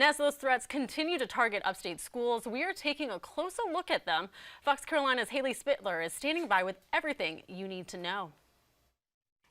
As those threats continue to target upstate schools, we are taking a closer look at them. Fox Carolina's Haley Spittler is standing by with everything you need to know.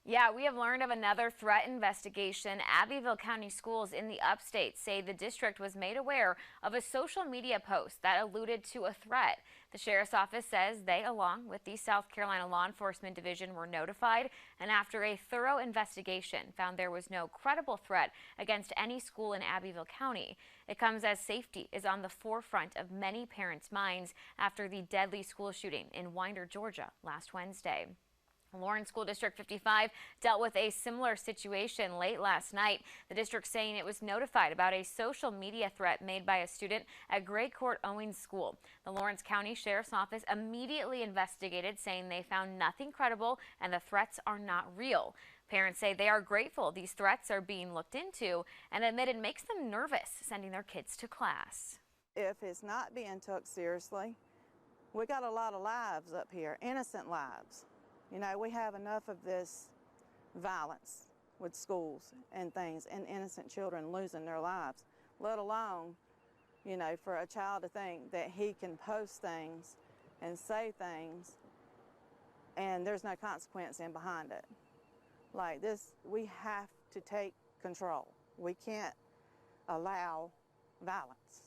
Yeah, we have learned of another threat investigation. Abbeville County Schools in the upstate say the district was made aware of a social media post that alluded to a threat. The sheriff's office says they, along with the South Carolina Law Enforcement Division, were notified, and after a thorough investigation found there was no credible threat against any school in Abbeville County. It comes as safety is on the forefront of many parents' minds after the deadly school shooting in Winder, Georgia last Wednesday. Lawrence School District 55 dealt with a similar situation late last night. The district saying it was notified about a social media threat made by a student at Gray Court Owings School. The Lawrence County Sheriff's Office immediately investigated, saying they found nothing credible and the threats are not real. Parents say they are grateful these threats are being looked into and admit it makes them nervous sending their kids to class. If it's not being took seriously, we got a lot of lives up here, innocent lives. You know, we have enough of this violence with schools and things and innocent children losing their lives, let alone, you know, for a child to think that he can post things and say things and there's no consequence in behind it. Like this, we have to take control. We can't allow violence.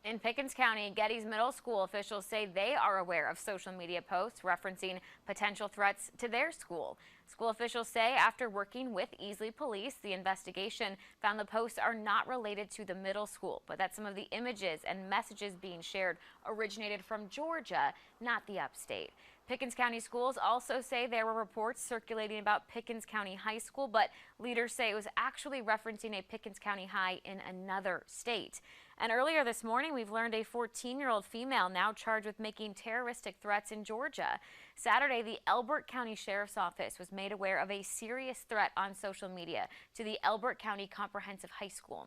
In Pickens County, Getty's Middle School officials say they are aware of social media posts referencing potential threats to their school. School officials say after working with Easley Police, the investigation found the posts are not related to the middle school, but that some of the images and messages being shared originated from Georgia, not the upstate. Pickens County schools also say there were reports circulating about Pickens County High School, but leaders say it was actually referencing a Pickens County High in another state. And earlier this morning, we've learned a 14-year-old female now charged with making terroristic threats in Georgia. Saturday, the Elbert County Sheriff's Office was made aware of a serious threat on social media to the Elbert County Comprehensive High School.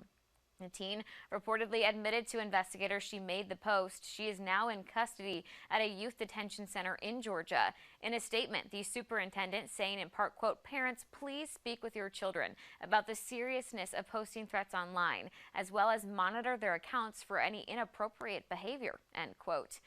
The teen reportedly admitted to investigators she made the post. She is now in custody at a youth detention center in Georgia. In a statement, the superintendent saying in part, quote, "Parents, please speak with your children about the seriousness of posting threats online, as well as monitor their accounts for any inappropriate behavior," end quote.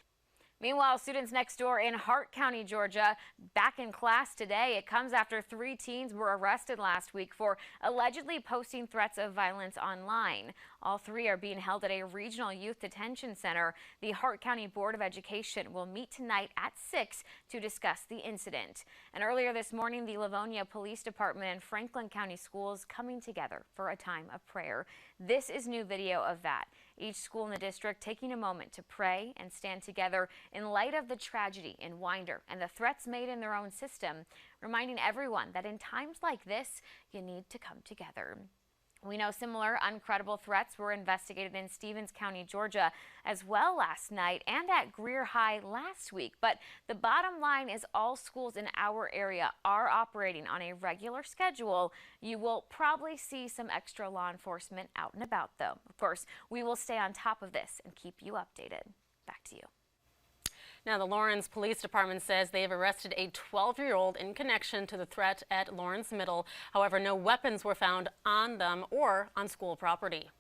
Meanwhile, students next door in Hart County, Georgia, back in class today. It comes after 3 teens were arrested last week for allegedly posting threats of violence online. All 3 are being held at a regional youth detention center. The Hart County Board of Education will meet tonight at 6 to discuss the incident. And earlier this morning, the Livonia Police Department and Franklin County Schools coming together for a time of prayer. This is new video of that. Each school in the district taking a moment to pray and stand together in light of the tragedy in Winder and the threats made in their own system, reminding everyone that in times like this, you need to come together. We know similar uncredible threats were investigated in Stevens County, Georgia, as well last night and at Greer High last week. But the bottom line is all schools in our area are operating on a regular schedule. You will probably see some extra law enforcement out and about, though. Of course, we will stay on top of this and keep you updated. Back to you. Now, the Lawrence Police Department says they have arrested a 12-year-old in connection to the threat at Lawrence Middle. However, no weapons were found on them or on school property.